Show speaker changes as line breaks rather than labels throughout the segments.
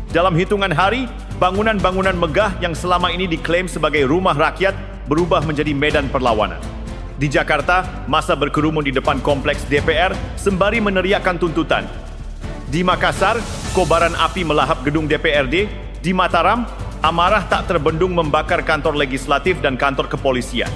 Dalam hitungan hari, bangunan-bangunan megah yang selama ini diklaim sebagai rumah rakyat berubah menjadi medan perlawanan. Di Jakarta, massa berkerumun di depan kompleks DPR sembari meneriakkan tuntutan. Di Makassar, kobaran api melahap gedung DPRD. Di Mataram, amarah tak terbendung membakar kantor legislatif dan kantor kepolisian.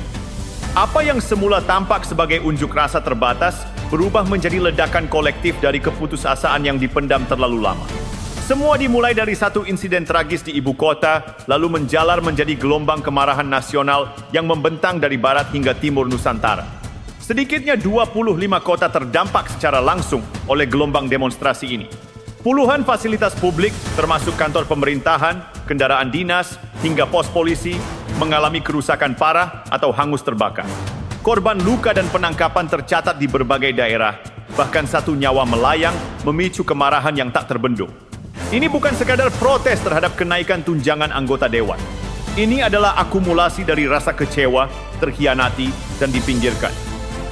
Apa yang semula tampak sebagai unjuk rasa terbatas berubah menjadi ledakan kolektif dari keputusasaan yang dipendam terlalu lama. Semua dimulai dari satu insiden tragis di ibu kota, lalu menjalar menjadi gelombang kemarahan nasional yang membentang dari barat hingga timur Nusantara. Sedikitnya 25 kota terdampak secara langsung oleh gelombang demonstrasi ini. Puluhan fasilitas publik, termasuk kantor pemerintahan, kendaraan dinas, hingga pos polisi, mengalami kerusakan parah atau hangus terbakar. Korban luka dan penangkapan tercatat di berbagai daerah, bahkan satu nyawa melayang memicu kemarahan yang tak terbendung. Ini bukan sekadar protes terhadap kenaikan tunjangan anggota dewan. Ini adalah akumulasi dari rasa kecewa, terhianati, dan dipinggirkan.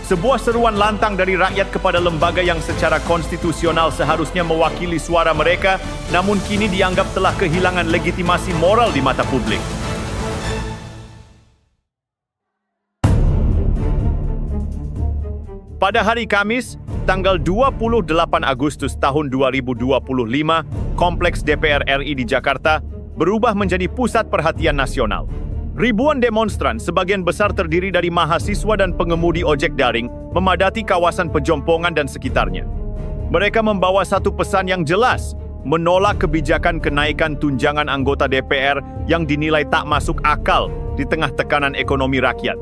Sebuah seruan lantang dari rakyat kepada lembaga yang secara konstitusional seharusnya mewakili suara mereka, namun kini dianggap telah kehilangan legitimasi moral di mata publik. Pada hari Kamis, tanggal 28 Agustus tahun 2025, Kompleks DPR RI di Jakarta berubah menjadi pusat perhatian nasional. Ribuan demonstran, sebagian besar terdiri dari mahasiswa dan pengemudi ojek daring, memadati kawasan Pejompongan dan sekitarnya. Mereka membawa satu pesan yang jelas, menolak kebijakan kenaikan tunjangan anggota DPR yang dinilai tak masuk akal di tengah tekanan ekonomi rakyat.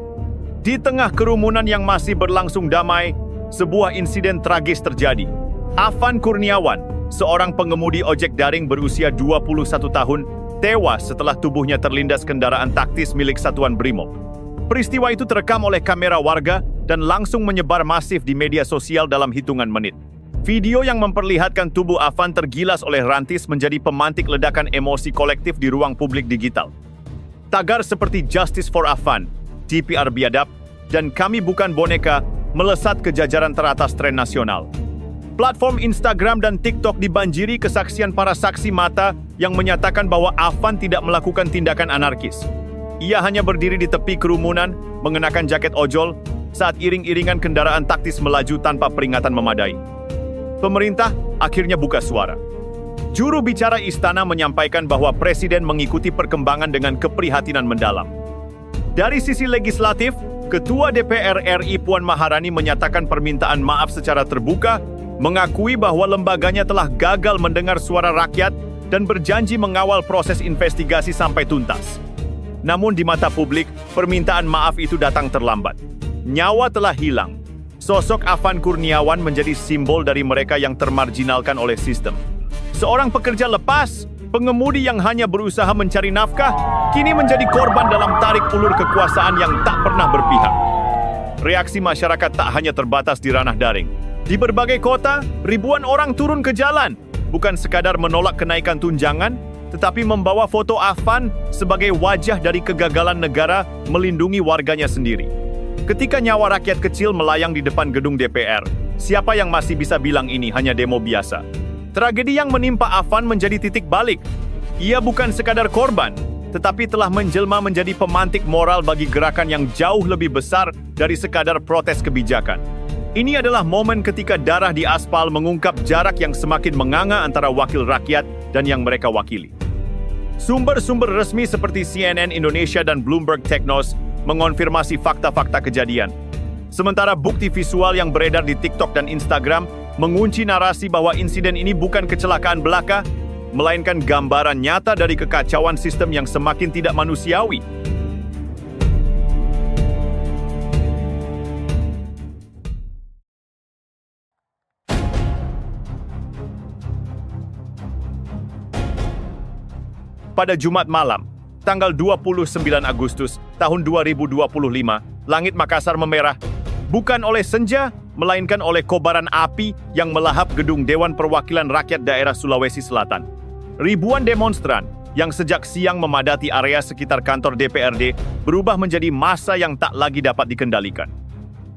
Di tengah kerumunan yang masih berlangsung damai, sebuah insiden tragis terjadi. Afan Kurniawan, seorang pengemudi ojek daring berusia 21 tahun, tewas setelah tubuhnya terlindas kendaraan taktis milik Satuan Brimob. Peristiwa itu terekam oleh kamera warga dan langsung menyebar masif di media sosial dalam hitungan menit. Video yang memperlihatkan tubuh Afan tergilas oleh rantis menjadi pemantik ledakan emosi kolektif di ruang publik digital. Tagar seperti Justice for Afan, DPR biadab, dan Kami Bukan Boneka melesat ke jajaran teratas tren nasional. Platform Instagram dan TikTok dibanjiri kesaksian para saksi mata yang menyatakan bahwa Afan tidak melakukan tindakan anarkis. Ia hanya berdiri di tepi kerumunan, mengenakan jaket ojol, saat iring-iringan kendaraan taktis melaju tanpa peringatan memadai. Pemerintah akhirnya buka suara. Juru bicara istana menyampaikan bahwa Presiden mengikuti perkembangan dengan keprihatinan mendalam. Dari sisi legislatif, Ketua DPR RI Puan Maharani menyatakan permintaan maaf secara terbuka, mengakui bahwa lembaganya telah gagal mendengar suara rakyat dan berjanji mengawal proses investigasi sampai tuntas. Namun di mata publik, permintaan maaf itu datang terlambat. Nyawa telah hilang. Sosok Afan Kurniawan menjadi simbol dari mereka yang termarginalkan oleh sistem. Seorang pekerja lepas, pengemudi yang hanya berusaha mencari nafkah, kini menjadi korban dalam tarik ulur kekuasaan yang tak pernah berpihak. Reaksi masyarakat tak hanya terbatas di ranah daring. Di berbagai kota, ribuan orang turun ke jalan, bukan sekadar menolak kenaikan tunjangan, tetapi membawa foto Afan sebagai wajah dari kegagalan negara melindungi warganya sendiri. Ketika nyawa rakyat kecil melayang di depan gedung DPR, siapa yang masih bisa bilang ini hanya demo biasa? Tragedi yang menimpa Afan menjadi titik balik. Ia bukan sekadar korban, tetapi telah menjelma menjadi pemantik moral bagi gerakan yang jauh lebih besar dari sekadar protes kebijakan. Ini adalah momen ketika darah di aspal mengungkap jarak yang semakin menganga antara wakil rakyat dan yang mereka wakili. Sumber-sumber resmi seperti CNN Indonesia dan Bloomberg Technos mengonfirmasi fakta-fakta kejadian. Sementara bukti visual yang beredar di TikTok dan Instagram mengunci narasi bahwa insiden ini bukan kecelakaan belaka, melainkan gambaran nyata dari kekacauan sistem yang semakin tidak manusiawi. Pada Jumat malam, tanggal 29 Agustus tahun 2025, langit Makassar memerah, bukan oleh senja, melainkan oleh kobaran api yang melahap gedung Dewan Perwakilan Rakyat Daerah Sulawesi Selatan. Ribuan demonstran yang sejak siang memadati area sekitar kantor DPRD berubah menjadi massa yang tak lagi dapat dikendalikan.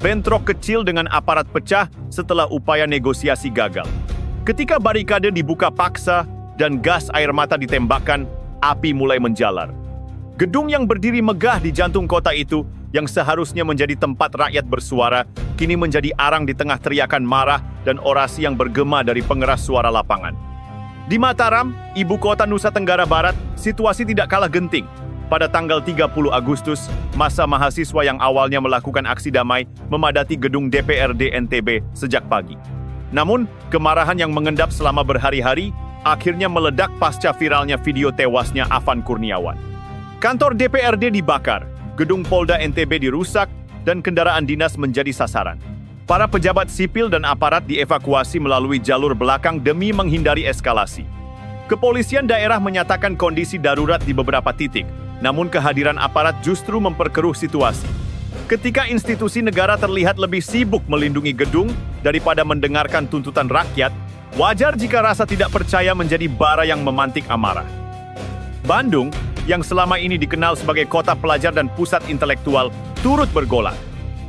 Bentrok kecil dengan aparat pecah setelah upaya negosiasi gagal. Ketika barikade dibuka paksa dan gas air mata ditembakkan, api mulai menjalar. Gedung yang berdiri megah di jantung kota itu, yang seharusnya menjadi tempat rakyat bersuara, kini menjadi arang di tengah teriakan marah dan orasi yang bergema dari pengeras suara lapangan. Di Mataram, ibu kota Nusa Tenggara Barat, situasi tidak kalah genting. Pada tanggal 30 Agustus, massa mahasiswa yang awalnya melakukan aksi damai memadati gedung DPRD NTB sejak pagi. Namun, kemarahan yang mengendap selama berhari-hari akhirnya meledak pasca viralnya video tewasnya Afan Kurniawan. Kantor DPRD dibakar, gedung Polda NTB dirusak, dan kendaraan dinas menjadi sasaran. Para pejabat sipil dan aparat dievakuasi melalui jalur belakang demi menghindari eskalasi. Kepolisian daerah menyatakan kondisi darurat di beberapa titik, namun kehadiran aparat justru memperkeruh situasi. Ketika institusi negara terlihat lebih sibuk melindungi gedung daripada mendengarkan tuntutan rakyat, wajar jika rasa tidak percaya menjadi bara yang memantik amarah. Bandung, yang selama ini dikenal sebagai kota pelajar dan pusat intelektual, turut bergolak.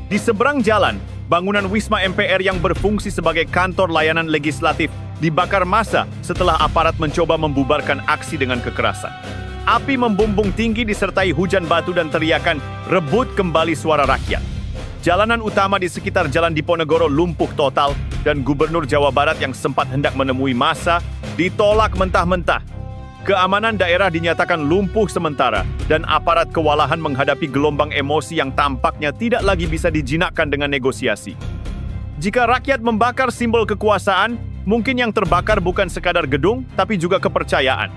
Di seberang jalan, bangunan Wisma MPR yang berfungsi sebagai kantor layanan legislatif dibakar massa setelah aparat mencoba membubarkan aksi dengan kekerasan. Api membumbung tinggi disertai hujan batu dan teriakan, "Rebut kembali suara rakyat." Jalanan utama di sekitar Jalan Diponegoro lumpuh total dan Gubernur Jawa Barat yang sempat hendak menemui massa ditolak mentah-mentah. Keamanan daerah dinyatakan lumpuh sementara dan aparat kewalahan menghadapi gelombang emosi yang tampaknya tidak lagi bisa dijinakkan dengan negosiasi. Jika rakyat membakar simbol kekuasaan, mungkin yang terbakar bukan sekadar gedung, tapi juga kepercayaan.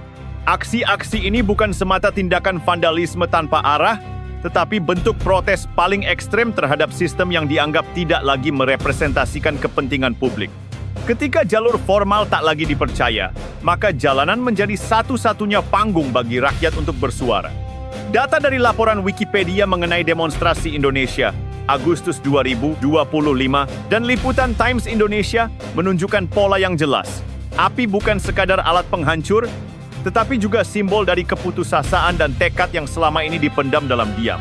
Aksi-aksi ini bukan semata tindakan vandalisme tanpa arah, tetapi bentuk protes paling ekstrem terhadap sistem yang dianggap tidak lagi merepresentasikan kepentingan publik. Ketika jalur formal tak lagi dipercaya, maka jalanan menjadi satu-satunya panggung bagi rakyat untuk bersuara. Data dari laporan Wikipedia mengenai demonstrasi Indonesia, Agustus 2025, dan liputan Times Indonesia menunjukkan pola yang jelas. Api bukan sekadar alat penghancur, tetapi juga simbol dari keputusasaan dan tekad yang selama ini dipendam dalam diam.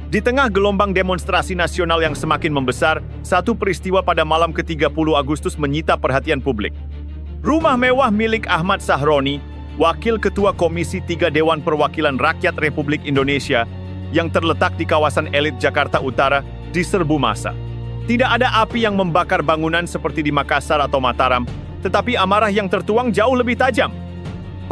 Di tengah gelombang demonstrasi nasional yang semakin membesar, satu peristiwa pada malam ke-30 Agustus menyita perhatian publik. Rumah mewah milik Ahmad Sahroni, Wakil Ketua Komisi 3 Dewan Perwakilan Rakyat Republik Indonesia, yang terletak di kawasan elit Jakarta Utara, diserbu massa. Tidak ada api yang membakar bangunan seperti di Makassar atau Mataram, tetapi amarah yang tertuang jauh lebih tajam.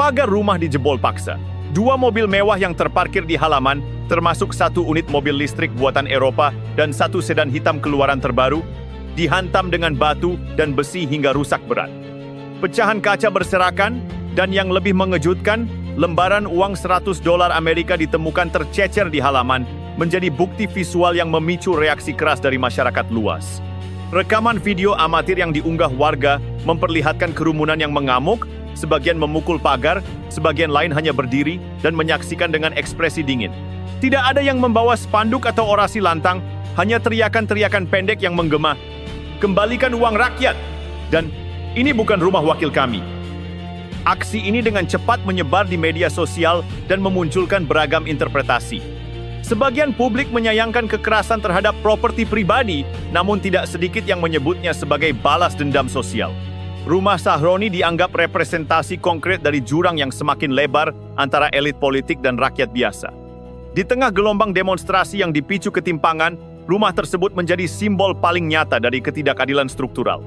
Pagar rumah dijebol paksa. 2 mobil mewah yang terparkir di halaman, termasuk 1 unit mobil listrik buatan Eropa dan 1 sedan hitam keluaran terbaru, dihantam dengan batu dan besi hingga rusak berat. Pecahan kaca berserakan, dan yang lebih mengejutkan, lembaran uang $100 Amerika ditemukan tercecer di halaman, menjadi bukti visual yang memicu reaksi keras dari masyarakat luas. Rekaman video amatir yang diunggah warga memperlihatkan kerumunan yang mengamuk, sebagian memukul pagar, sebagian lain hanya berdiri dan menyaksikan dengan ekspresi dingin. Tidak ada yang membawa spanduk atau orasi lantang, hanya teriakan-teriakan pendek yang menggema, "Kembalikan uang rakyat!" dan "Ini bukan rumah wakil kami." Aksi ini dengan cepat menyebar di media sosial dan memunculkan beragam interpretasi. Sebagian publik menyayangkan kekerasan terhadap properti pribadi, namun tidak sedikit yang menyebutnya sebagai balas dendam sosial. Rumah Sahroni dianggap representasi konkret dari jurang yang semakin lebar antara elit politik dan rakyat biasa. Di tengah gelombang demonstrasi yang dipicu ketimpangan, rumah tersebut menjadi simbol paling nyata dari ketidakadilan struktural.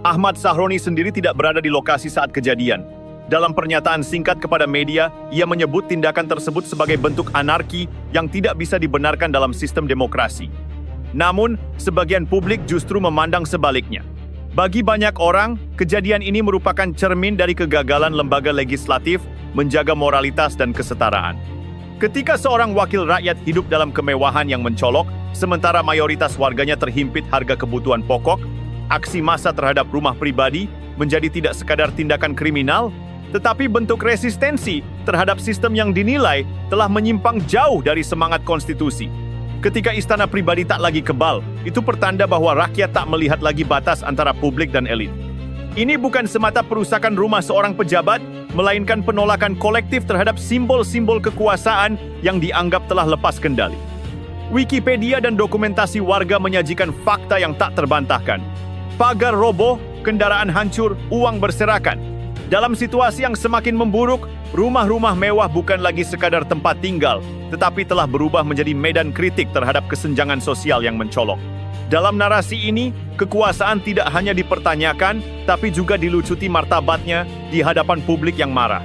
Ahmad Sahroni sendiri tidak berada di lokasi saat kejadian. Dalam pernyataan singkat kepada media, ia menyebut tindakan tersebut sebagai bentuk anarki yang tidak bisa dibenarkan dalam sistem demokrasi. Namun, sebagian publik justru memandang sebaliknya. Bagi banyak orang, kejadian ini merupakan cermin dari kegagalan lembaga legislatif menjaga moralitas dan kesetaraan. Ketika seorang wakil rakyat hidup dalam kemewahan yang mencolok, sementara mayoritas warganya terhimpit harga kebutuhan pokok, aksi massa terhadap rumah pribadi menjadi tidak sekadar tindakan kriminal, tetapi bentuk resistensi terhadap sistem yang dinilai telah menyimpang jauh dari semangat konstitusi. Ketika istana pribadi tak lagi kebal, itu pertanda bahwa rakyat tak melihat lagi batas antara publik dan elit. Ini bukan semata perusakan rumah seorang pejabat, melainkan penolakan kolektif terhadap simbol-simbol kekuasaan yang dianggap telah lepas kendali. Wikipedia dan dokumentasi warga menyajikan fakta yang tak terbantahkan. Pagar roboh, kendaraan hancur, uang berserakan. Dalam situasi yang semakin memburuk, rumah-rumah mewah bukan lagi sekadar tempat tinggal, tetapi telah berubah menjadi medan kritik terhadap kesenjangan sosial yang mencolok. Dalam narasi ini, kekuasaan tidak hanya dipertanyakan, tapi juga dilucuti martabatnya di hadapan publik yang marah.